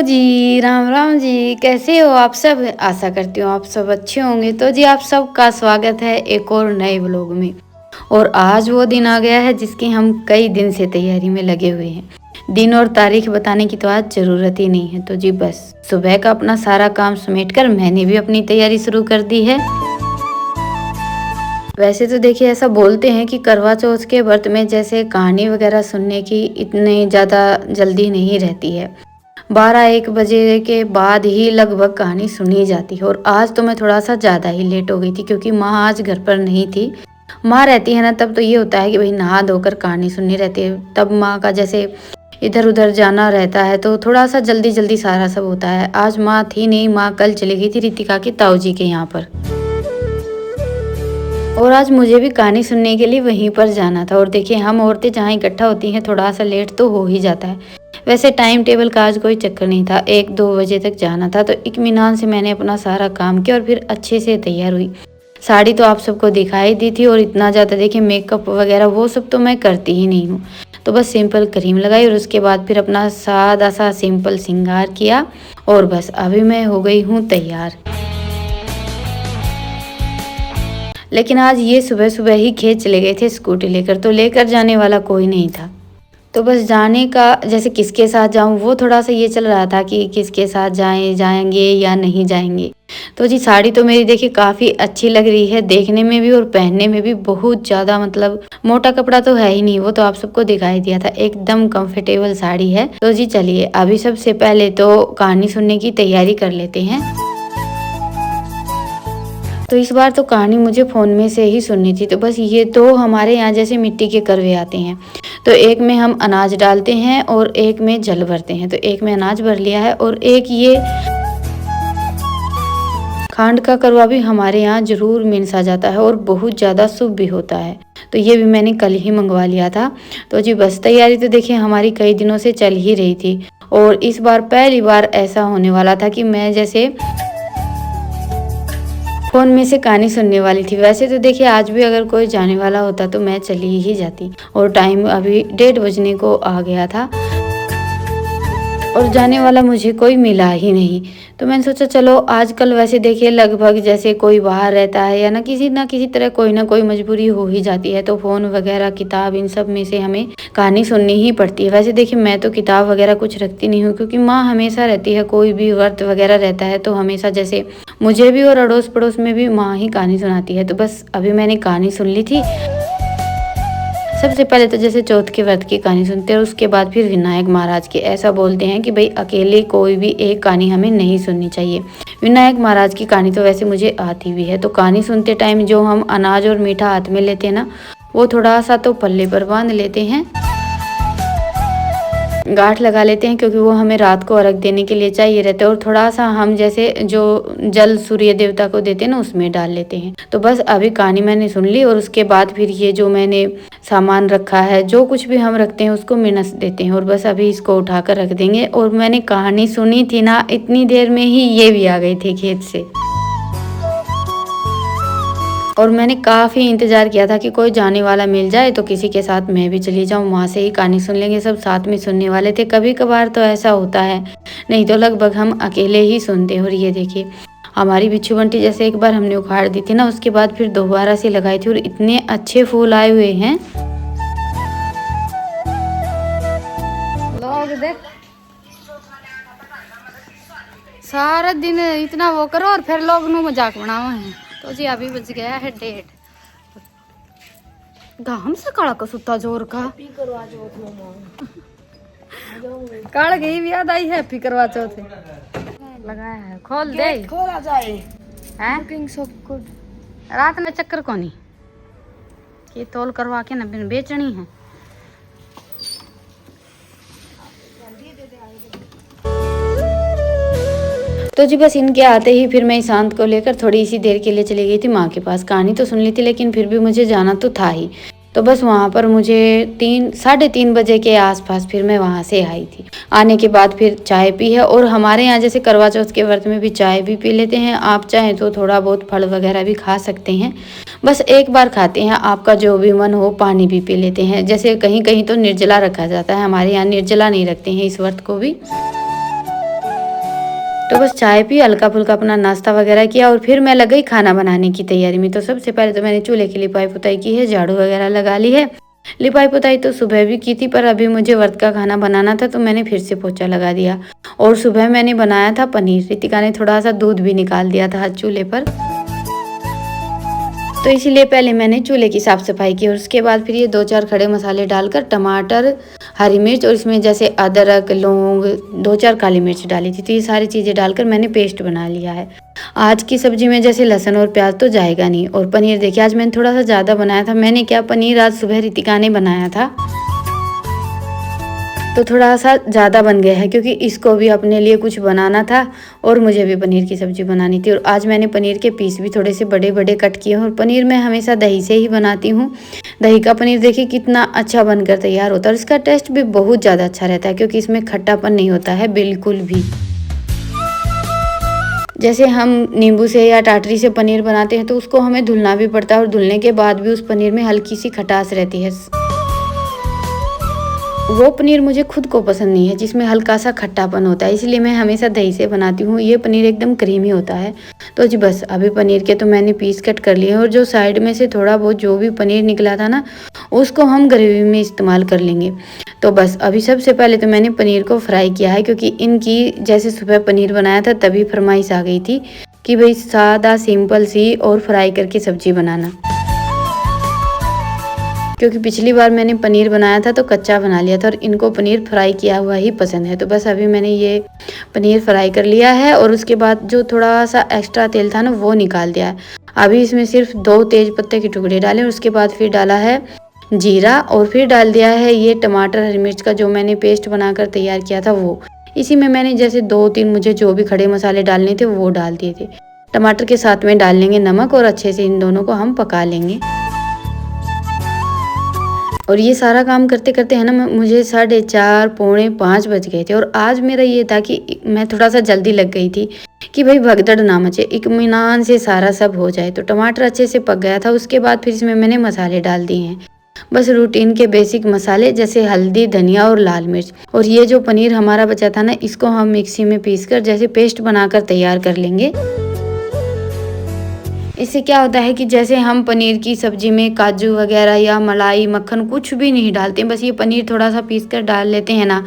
जी, राम राम जी, कैसे हो आप सब? आशा करती हूँ आप सब अच्छे होंगे। तो जी आप सबका स्वागत है एक और नए व्लॉग में। और आज वो दिन आ गया है जिसकी हम कई दिन से तैयारी में लगे हुए हैं। दिन और तारीख बताने की तो आज ज़रूरत ही नहीं है। तो जी बस सुबह का अपना सारा काम समेटकर मैंने भी अपनी तैयारी शुरू कर दी है। वैसे तो देखिए ऐसा बोलते हैं कि करवा चौथ के व्रत में जैसे कहानी वगैरह सुनने की इतनी ज़्यादा जल्दी नहीं रहती है। 12-1 बजे के बाद ही लगभग कहानी सुनी जाती है। और आज तो मैं थोड़ा सा ज़्यादा ही लेट हो गई थी क्योंकि माँ आज घर पर नहीं थी। माँ रहती है ना तब तो ये होता है कि भाई नहा धोकर कहानी सुननी रहती है। तब माँ का जैसे इधर उधर जाना रहता है तो थोड़ा सा जल्दी जल्दी सारा सब होता है। आज माँ थी नहीं, माँ कल चली गई थी रितिका के ताऊ जी के यहाँ पर। और आज मुझे भी कहानी सुनने के लिए वहीं पर जाना था। और देखिए हम औरतें जहाँ इकट्ठा होती हैं थोड़ा सा लेट तो हो ही जाता है। वैसे टाइम टेबल का आज कोई चक्कर नहीं था, 1-2 बजे तक जाना था। तो इत्मीनान से मैंने अपना सारा काम किया और फिर अच्छे से तैयार हुई। साड़ी तो आप सबको दिखाई दी थी और इतना ज़्यादा देखिए मेकअप वगैरह वो सब तो मैं करती ही नहीं हूँ। तो बस सिंपल क्रीम लगाई और उसके बाद फिर अपना सादा सा सिंपल श्रृंगार किया और बस अभी मैं हो गई हूँ तैयार। लेकिन आज ये सुबह सुबह ही खेत चले गए थे स्कूटी लेकर, तो लेकर जाने वाला कोई नहीं था। तो बस जाने का जैसे किसके साथ जाऊं वो थोड़ा सा ये चल रहा था कि किसके साथ जाएंगे या नहीं जाएंगे। तो जी साड़ी तो मेरी देखिए काफ़ी अच्छी लग रही है देखने में भी और पहनने में भी। बहुत ज़्यादा मतलब मोटा कपड़ा तो है ही नहीं, वो तो आप सबको दिखाई दिया था। एकदम कंफर्टेबल साड़ी है। तो जी चलिए अभी सबसे पहले तो कहानी सुनने की तैयारी कर लेते हैं। तो इस बार तो कहानी मुझे फ़ोन में से ही सुननी थी। तो बस ये तो हमारे यहाँ जैसे मिट्टी के करवे आते हैं, तो एक में हम अनाज डालते हैं और एक में जल भरते हैं। तो एक में अनाज भर लिया है और एक ये खांड का करवा भी हमारे यहाँ ज़रूर मिनसा जाता है और बहुत ज़्यादा शुभ भी होता है। तो ये भी मैंने कल ही मंगवा लिया था। तो जी बस तैयारी तो देखिए हमारी कई दिनों से चल ही रही थी। और इस बार पहली बार ऐसा होने वाला था कि मैं जैसे फ़ोन में से कहानी सुनने वाली थी। वैसे तो देखिए आज भी अगर कोई जाने वाला होता तो मैं चली ही जाती। और टाइम अभी 1:30 बजने को आ गया था और जाने वाला मुझे कोई मिला ही नहीं। तो मैंने सोचा चलो आजकल वैसे देखिए लगभग जैसे कोई बाहर रहता है या ना किसी तरह कोई ना कोई मजबूरी हो ही जाती है। तो फ़ोन वगैरह किताब इन सब में से हमें कहानी सुननी ही पड़ती है। वैसे देखिए मैं तो किताब वगैरह कुछ रखती नहीं हूँ क्योंकि माँ हमेशा रहती है। कोई भी व्रत वगैरह रहता है तो हमेशा जैसे मुझे भी और अड़ोस पड़ोस में भी माँ ही कहानी सुनाती है। तो बस अभी मैंने कहानी सुन ली थी। सबसे पहले तो जैसे चौथ के व्रत की कहानी सुनते हैं और उसके बाद फिर विनायक महाराज की। ऐसा बोलते हैं कि भाई अकेले कोई भी एक कहानी हमें नहीं सुननी चाहिए। विनायक महाराज की कहानी तो वैसे मुझे आती भी है। तो कहानी सुनते टाइम जो हम अनाज और मीठा हाथ में लेते हैं ना, वो थोड़ा सा तो पल्ले पर बांध लेते हैं, गांठ लगा लेते हैं क्योंकि वो हमें रात को अर्घ देने के लिए चाहिए रहता है। और थोड़ा सा हम जैसे जो जल सूर्य देवता को देते हैं ना उसमें डाल लेते हैं। तो बस अभी कहानी मैंने सुन ली और उसके बाद फिर ये जो मैंने सामान रखा है, जो कुछ भी हम रखते हैं उसको मिनस देते हैं और बस अभी इसको उठाकर रख देंगे। और मैंने कहानी सुनी थी ना, इतनी देर में ही ये भी आ गई थी खेत से। और मैंने काफ़ी इंतज़ार किया था कि कोई जाने वाला मिल जाए तो किसी के साथ मैं भी चली जाऊँ, वहाँ से ही कहानी सुन लेंगे। सब साथ में सुनने वाले थे। कभी कभार तो ऐसा होता है, नहीं तो लगभग हम अकेले ही सुनते हैं। और ये देखिए हमारी बिच्छू बंटी जैसे एक बार हमने उखाड़ दी थी ना, उसके बाद फिर दोबारा से लगाई थी और इतने अच्छे फूल आए हुए हैं। लोग देख सारा दिन इतना वो करो और फिर लोग नु मजाक बनाओ हैं। तो जी अभी बज गया है 1:30। घाम से काला का सुता जोर का काल गई भी याद आई है करवा चौथ लगाया है। खोल दे खोला जाए हैं सब कुछ रात में चक्कर कोनी ये तोल करवा के न बेचनी है। तो जी बस इनके आते ही फिर मैं ईशांत को लेकर थोड़ी सी देर के लिए चली गई थी माँ के पास। कहानी तो सुन ली थी लेकिन फिर भी मुझे जाना तो था ही। तो बस वहाँ पर मुझे 3-3:30 बजे के आसपास फिर मैं वहाँ से आई थी। आने के बाद फिर चाय पी है। और हमारे यहाँ जैसे करवा चौथ के व्रत में भी चाय भी पी लेते हैं। आप चाहें तो थोड़ा बहुत फल वगैरह भी खा सकते हैं। बस एक बार खाते हैं, आपका जो भी मन हो। पानी भी पी लेते हैं। जैसे कहीं कहीं तो निर्जला रखा जाता है, हमारे यहाँ निर्जला नहीं रखते हैं इस व्रत को भी। तो बस चाय पी, हल्का-फुल्का अपना नाश्ता वगैरह किया और फिर मैं लग गई खाना बनाने की तैयारी में। तो सबसे पहले तो मैंने चूल्हे की लिपाई-पुताई की है, झाड़ू वगैरह लगा ली है। लिपाई-पुताई तो सुबह भी की थी, पर अभी मुझे व्रत का खाना बनाना था तो मैंने फिर से पोछा लगा दिया। और सुबह मैंने बनाया था पनीर, रितिका ने थोड़ा-सा दूध भी निकाल दिया था चूल्हे पर। तो इसीलिए पहले मैंने चूल्हे की साफ़ सफाई की और उसके बाद फिर ये 2-4 खड़े मसाले डालकर टमाटर, हरी मिर्च और इसमें जैसे अदरक, लौंग, 2-4 काली मिर्च डाली थी। तो ये सारी चीज़ें डालकर मैंने पेस्ट बना लिया है। आज की सब्ज़ी में जैसे लहसुन और प्याज तो जाएगा नहीं। और पनीर देखिए आज मैंने थोड़ा-सा ज़्यादा बनाया था। मैंने क्या पनीर आज सुबह रितिका ने बनाया था, तो थोड़ा-सा ज़्यादा बन गया है क्योंकि इसको भी अपने लिए कुछ बनाना था और मुझे भी पनीर की सब्ज़ी बनानी थी। और आज मैंने पनीर के पीस भी थोड़े से बड़े-बड़े कट किए हैं और पनीर मैं हमेशा दही से ही बनाती हूँ। दही का पनीर देखिए कितना अच्छा बनकर तैयार होता है और इसका टेस्ट भी बहुत ज़्यादा अच्छा रहता है क्योंकि इसमें खट्टापन नहीं होता है बिल्कुल भी। जैसे हम नींबू से या टाटरी से पनीर बनाते हैं तो उसको हमें धुलना भी पड़ता है और धुलने के बाद भी उस पनीर में हल्की सी खटास रहती है। वो पनीर मुझे खुद को पसंद नहीं है जिसमें हल्का सा खट्टापन होता है, इसलिए मैं हमेशा दही से बनाती हूँ। ये पनीर एकदम क्रीमी होता है। तो जी बस अभी पनीर के तो मैंने पीस कट कर लिए हैं और जो साइड में से थोड़ा बहुत जो भी पनीर निकला था ना, उसको हम ग्रेवी में इस्तेमाल कर लेंगे। तो बस अभी सबसे पहले तो मैंने पनीर को फ्राई किया है क्योंकि इनकी जैसे सुबह पनीर बनाया था तभी फरमाइश आ गई थी कि भाई सादा सिंपल सी और फ्राई करके सब्जी बनाना, क्योंकि पिछली बार मैंने पनीर बनाया था तो कच्चा बना लिया था और इनको पनीर फ्राई किया हुआ ही पसंद है। तो बस अभी मैंने ये पनीर फ्राई कर लिया है और उसके बाद जो थोड़ा सा एक्स्ट्रा तेल था ना वो निकाल दिया है। अभी इसमें सिर्फ 2 तेज पत्ते के टुकड़े डाले और उसके बाद फिर डाला है जीरा और फिर डाल दिया है ये टमाटर हरी मिर्च का जो मैंने पेस्ट बनाकर तैयार किया था वो। इसी में मैंने जैसे 2-3 मुझे जो भी खड़े मसाले डालने थे वो डाल दिए थे। टमाटर के साथ में डाल लेंगे नमक और अच्छे से इन दोनों को हम पका लेंगे। और ये सारा काम करते करते है ना मुझे 4:30 पौने 5 बज गए थे। और आज मेरा ये था कि मैं थोड़ा सा जल्दी लग गई थी कि भाई भगदड़ ना मचे, इत्मीनान से सारा सब हो जाए। तो टमाटर अच्छे से पक गया था। उसके बाद फिर इसमें मैंने मसाले डाल दिए हैं, बस रूटीन के बेसिक मसाले जैसे हल्दी, धनिया और लाल मिर्च। और ये जो पनीर हमारा बचा था ना इसको हम मिक्सी में पीस कर जैसे पेस्ट बनाकर तैयार कर लेंगे। इससे क्या होता है कि जैसे हम पनीर की सब्जी में काजू वगैरह या मलाई, मक्खन कुछ भी नहीं डालते हैं, बस ये पनीर थोड़ा सा पीस कर डाल लेते हैं ना,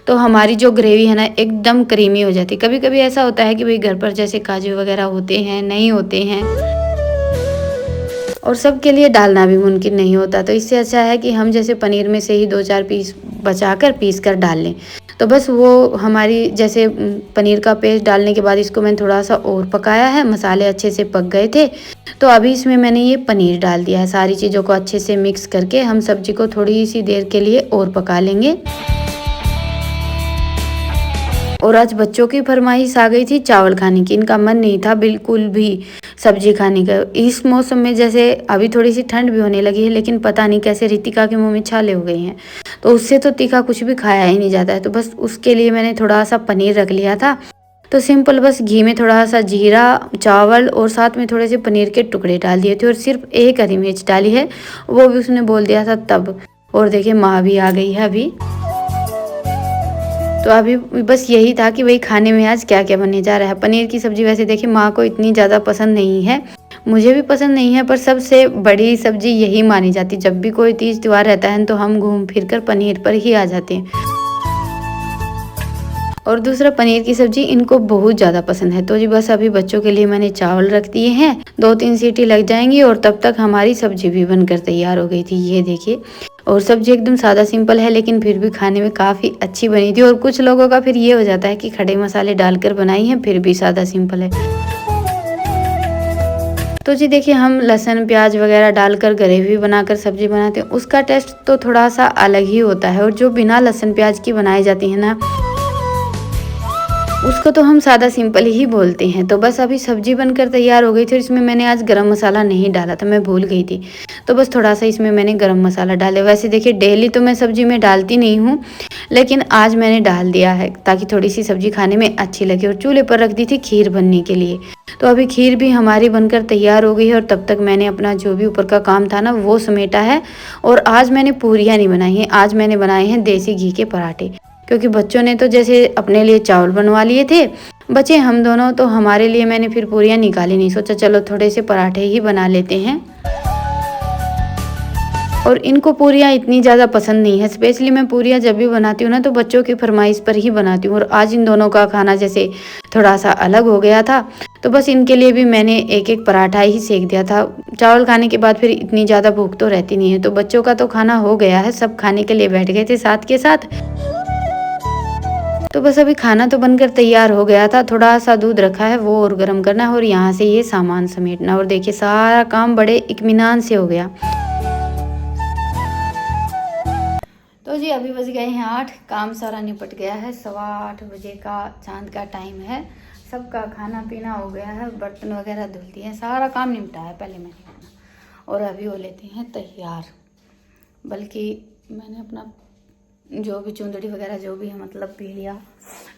तो हमारी जो ग्रेवी है ना एकदम क्रीमी हो जाती है। कभी कभी ऐसा होता है कि भाई घर पर जैसे काजू वगैरह होते हैं, नहीं होते हैं और सबके लिए डालना भी मुमकिन नहीं होता, तो इससे अच्छा है कि हम जैसे पनीर में से ही 2-4 पीस बचाकर पीस कर डाल लें। तो बस वो हमारी जैसे पनीर का पेस्ट डालने के बाद इसको मैंने थोड़ा सा और पकाया है, मसाले अच्छे से पक गए थे। तो अभी इसमें मैंने ये पनीर डाल दिया है। सारी चीज़ों को अच्छे से मिक्स करके हम सब्जी को थोड़ी सी देर के लिए और पका लेंगे। और आज बच्चों की फरमाइश आ गई थी चावल खाने की, इनका मन नहीं था बिल्कुल भी सब्जी खाने का। इस मौसम में जैसे अभी थोड़ी सी ठंड भी होने लगी है, लेकिन पता नहीं कैसे रितिका के मुंह में छाले हो गई हैं, तो उससे तो तीखा कुछ भी खाया ही नहीं जाता है। तो बस उसके लिए मैंने थोड़ा सा पनीर रख लिया था। तो सिंपल बस घी में थोड़ा सा जीरा, चावल और साथ में थोड़े से पनीर के टुकड़े डाल दिए थे और सिर्फ 1 हरी मिर्च डाली है, वो भी उसने बोल दिया था तब। और देखिए माँ भी आ गई है अभी। तो अभी बस यही था कि भाई खाने में आज क्या क्या बनने जा रहा है। पनीर की सब्ज़ी वैसे देखिए माँ को इतनी ज़्यादा पसंद नहीं है, मुझे भी पसंद नहीं है, पर सबसे बड़ी सब्ज़ी यही मानी जाती है। जब भी कोई तीज त्योहार रहता है तो हम घूम फिर कर पनीर पर ही आ जाते हैं। और दूसरा पनीर की सब्ज़ी इनको बहुत ज़्यादा पसंद है। तो जी बस अभी बच्चों के लिए मैंने चावल रख दिए हैं, 2-3 सीटी लग जाएंगी और तब तक हमारी सब्ज़ी भी बनकर तैयार हो गई थी। ये देखिए, और सब्ज़ी एकदम सादा सिंपल है लेकिन फिर भी खाने में काफ़ी अच्छी बनी थी। और कुछ लोगों का फिर ये हो जाता है कि खड़े मसाले डालकर बनाई हैं फिर भी सादा सिंपल है। तो जी देखिए, हम लहसुन प्याज वगैरह डालकर ग्रेवी बनाकर सब्ज़ी बनाते हैं, उसका टेस्ट तो थोड़ा सा अलग ही होता है। और जो बिना लहसुन प्याज की बनाई जाती है ना, उसको तो हम सादा सिंपल ही बोलते हैं। तो बस अभी सब्जी बनकर तैयार हो गई थी और इसमें मैंने आज गरम मसाला नहीं डाला था, मैं भूल गई थी। तो बस थोड़ा सा इसमें मैंने गरम मसाला डाला। वैसे देखिए डेली तो मैं सब्जी में डालती नहीं हूँ, लेकिन आज मैंने डाल दिया है ताकि थोड़ी सी सब्जी खाने में अच्छी लगे। और चूल्हे पर रख दी थी खीर बनने के लिए। तो अभी खीर भी हमारी बनकर तैयार हो गई है और तब तक मैंने अपना जो भी ऊपर का काम था ना वो समेटा है। और आज मैंने पूरियाँ नहीं बनाई हैं, आज मैंने बनाए हैं देसी घी के पराठे, क्योंकि बच्चों ने तो जैसे अपने लिए चावल बनवा लिए थे, बचे हम दोनों, तो हमारे लिए मैंने फिर पूरियाँ निकाली नहीं, सोचा चलो थोड़े से पराठे ही बना लेते हैं। और इनको पूरियाँ इतनी ज़्यादा पसंद नहीं है, स्पेशली मैं पूरियाँ जब भी बनाती हूँ ना तो बच्चों की फरमाइश पर ही बनाती हूँ। और आज इन दोनों का खाना जैसे थोड़ा सा अलग हो गया था, तो बस इनके लिए भी मैंने एक एक पराठा ही सेक दिया था। चावल खाने के बाद फिर इतनी ज़्यादा भूख तो रहती नहीं है। तो बच्चों का तो खाना हो गया है, सब खाने के लिए बैठ गए थे साथ के साथ। तो बस अभी खाना तो बनकर तैयार हो गया था, थोड़ा सा दूध रखा है वो और गर्म करना है और यहाँ से ये सामान समेटना। और देखिए सारा काम बड़े इत्मीनान से हो गया। तो जी अभी बज गए हैं 8, काम सारा निपट गया है। 8:15 बजे का चांद का टाइम है। सबका खाना पीना हो गया है, बर्तन वगैरह धुल दिए हैं, सारा काम निपटा है पहले मैंने खाना। और अभी वो लेते हैं तैयार। बल्कि मैंने अपना जो भी चुंदड़ी वगैरह जो भी है, मतलब पीढ़िया,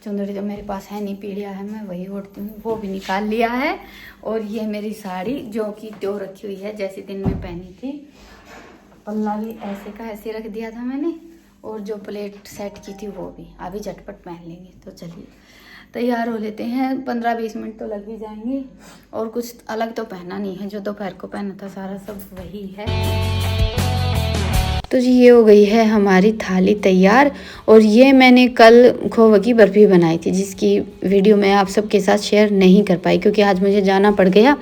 चुंदड़ी तो मेरे पास है नहीं, पीढ़िया है, मैं वही ओढ़ती हूँ, वो भी निकाल लिया है। और ये मेरी साड़ी जो कि त्यों रखी हुई है, जैसे दिन में पहनी थी। पल्ला भी ऐसे का ऐसे रख दिया था मैंने, और जो प्लेट सेट की थी वो भी अभी झटपट पहन लेंगे। तो चलिए तैयार हो लेते हैं, 15-20 मिनट तो लग ही जाएंगे। और कुछ अलग तो पहना नहीं है, जो दोपहर को पहना था सारा सब वही है। तो जी ये हो गई है हमारी थाली तैयार। और ये मैंने कल खोवा की बर्फ़ी बनाई थी, जिसकी वीडियो मैं आप सबके साथ शेयर नहीं कर पाई क्योंकि आज मुझे जाना पड़ गया।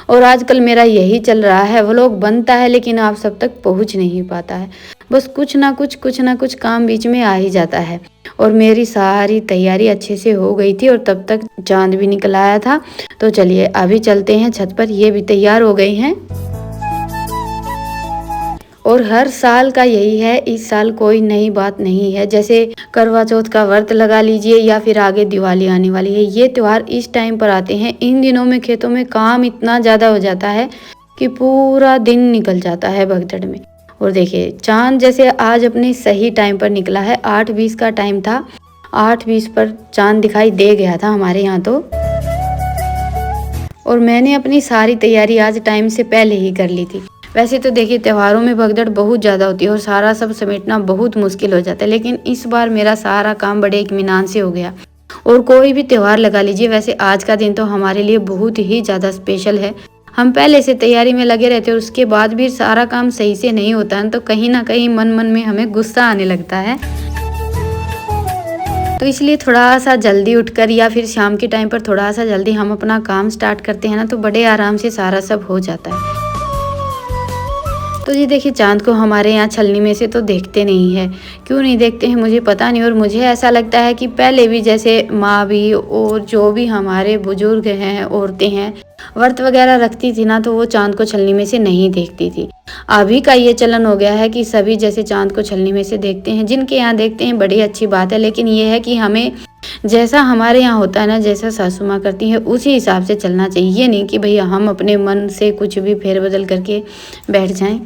और आजकल मेरा यही चल रहा है, व्लॉग बनता है लेकिन आप सब तक पहुंच नहीं पाता है। बस कुछ ना कुछ काम बीच में आ ही जाता है। और मेरी सारी तैयारी अच्छे से हो गई थी और तब तक चांद भी निकल आया था। तो चलिए अभी चलते हैं छत पर, ये भी तैयार हो गई हैं। और हर साल का यही है, इस साल कोई नई बात नहीं है। जैसे करवा चौथ का व्रत लगा लीजिए या फिर आगे दिवाली आने वाली है, ये त्यौहार इस टाइम पर आते हैं। इन दिनों में खेतों में काम इतना ज़्यादा हो जाता है कि पूरा दिन निकल जाता है भगदड़ में। और देखिए चांद जैसे आज अपने सही टाइम पर निकला है, 8:20 का टाइम था, 8:20 पर चांद दिखाई दे गया था हमारे यहाँ तो। और मैंने अपनी सारी तैयारी आज टाइम से पहले ही कर ली थी। वैसे तो देखिए त्योहारों में भगदड़ बहुत ज़्यादा होती है और सारा सब समेटना बहुत मुश्किल हो जाता है, लेकिन इस बार मेरा सारा काम बड़े इत्मीनान से हो गया। और कोई भी त्यौहार लगा लीजिए, वैसे आज का दिन तो हमारे लिए बहुत ही ज़्यादा स्पेशल है। हम पहले से तैयारी में लगे रहते हैं और उसके बाद भी सारा काम सही से नहीं होता है तो कहीं ना कहीं मन में हमें गुस्सा आने लगता है। तो इसलिए थोड़ा सा जल्दी उठकर या फिर शाम के टाइम पर थोड़ा सा जल्दी हम अपना काम स्टार्ट करते हैं ना, तो बड़े आराम से सारा सब हो जाता है। तो जी देखिए चांद को हमारे यहाँ छलनी में से तो देखते नहीं है, क्यों नहीं देखते हैं मुझे पता नहीं। और मुझे ऐसा लगता है कि पहले भी जैसे माँ भी और जो भी हमारे बुजुर्ग हैं, औरतें हैं, व्रत वगैरह रखती थी ना, तो वो चांद को छलनी में से नहीं देखती थी। अभी का ये चलन हो गया है कि सभी जैसे चांद को छलनी में से देखते हैं। जिनके यहाँ देखते हैं बड़ी अच्छी बात है, लेकिन ये है कि हमें जैसा हमारे यहाँ होता है ना, जैसा सासू माँ करती है उसी हिसाब से चलना चाहिए। ये नहीं कि भैया हम अपने मन से कुछ भी फेरबदल करके बैठ जाएं।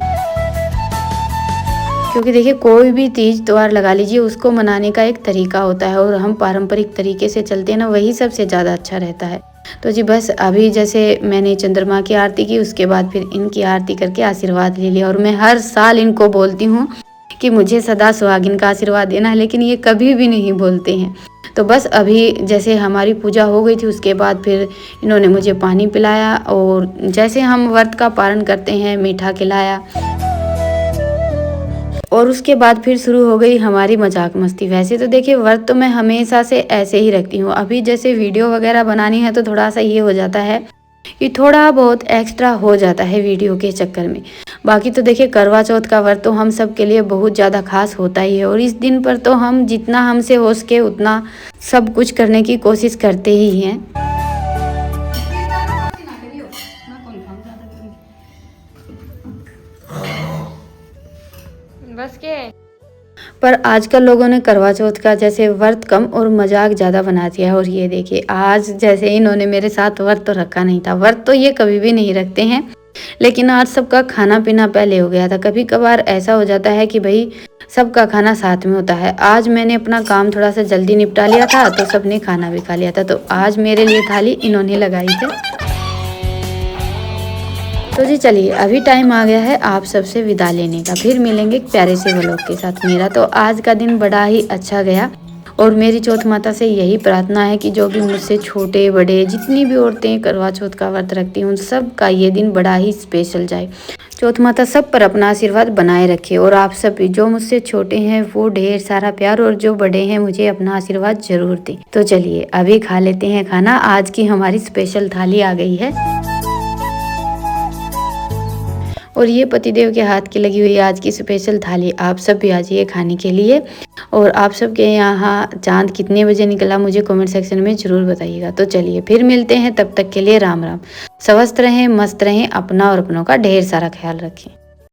क्योंकि देखिए कोई भी तीज त्योहार लगा लीजिए, उसको मनाने का एक तरीका होता है और हम पारंपरिक तरीके से चलते हैं ना, वही सबसे ज़्यादा अच्छा रहता है। तो जी बस अभी जैसे मैंने चंद्रमा की आरती की, उसके बाद फिर इनकी आरती करके आशीर्वाद ले लिया। और मैं हर साल इनको बोलती हूँ कि मुझे सदा सुहागिन का आशीर्वाद देना है, लेकिन ये कभी भी नहीं बोलते हैं। तो बस अभी जैसे हमारी पूजा हो गई थी, उसके बाद फिर इन्होंने मुझे पानी पिलाया और जैसे हम व्रत का पारण करते हैं मीठा खिलाया। और उसके बाद फिर शुरू हो गई हमारी मजाक मस्ती। वैसे तो देखिए व्रत तो मैं हमेशा से ऐसे ही रखती हूँ, अभी जैसे वीडियो वगैरह बनानी है तो थोड़ा सा ये हो जाता है कि थोड़ा बहुत एक्स्ट्रा हो जाता है वीडियो के चक्कर में। बाकी तो देखिए करवा चौथ का व्रत तो हम सब के लिए बहुत ज़्यादा खास होता ही है। और इस दिन पर तो हम जितना हमसे हो सके उतना सब कुछ करने की कोशिश करते ही हैं। बस के पर आजकल लोगों ने करवा चौथ का जैसे व्रत कम और मजाक ज़्यादा बना दिया है। और ये देखिए आज जैसे इन्होंने मेरे साथ व्रत तो रखा नहीं था, व्रत तो ये कभी भी नहीं रखते हैं, लेकिन आज सबका खाना पीना पहले हो गया था। कभी कभार ऐसा हो जाता है कि भाई सबका खाना साथ में होता है। आज मैंने अपना काम थोड़ा सा जल्दी निपटा लिया था तो सबने खाना भी खा लिया था, तो आज मेरे लिए थाली इन्होंने लगाई थी। तो जी चलिए अभी टाइम आ गया है आप सबसे विदा लेने का, फिर मिलेंगे एक प्यारे से व्लॉग के साथ। मेरा तो आज का दिन बड़ा ही अच्छा गया और मेरी चौथ माता से यही प्रार्थना है कि जो भी मुझसे छोटे बड़े जितनी भी औरतें करवा चौथ का व्रत रखती हैं उन सब का ये दिन बड़ा ही स्पेशल जाए। चौथ माता सब पर अपना आशीर्वाद बनाए रखे और आप सब भी जो मुझसे छोटे हैं वो ढेर सारा प्यार और जो बड़े हैं मुझे अपना आशीर्वाद जरूर दें। तो चलिए अभी खा लेते हैं खाना। आज की हमारी स्पेशल थाली आ गई है और ये पतिदेव के हाथ की लगी हुई आज की स्पेशल थाली। आप सब भी आ जाइए खाने के लिए। और आप सबके यहाँ चांद कितने बजे निकला मुझे कमेंट सेक्शन में ज़रूर बताइएगा। तो चलिए फिर मिलते हैं, तब तक के लिए राम राम। स्वस्थ रहें, मस्त रहें, अपना और अपनों का ढेर सारा ख्याल रखें।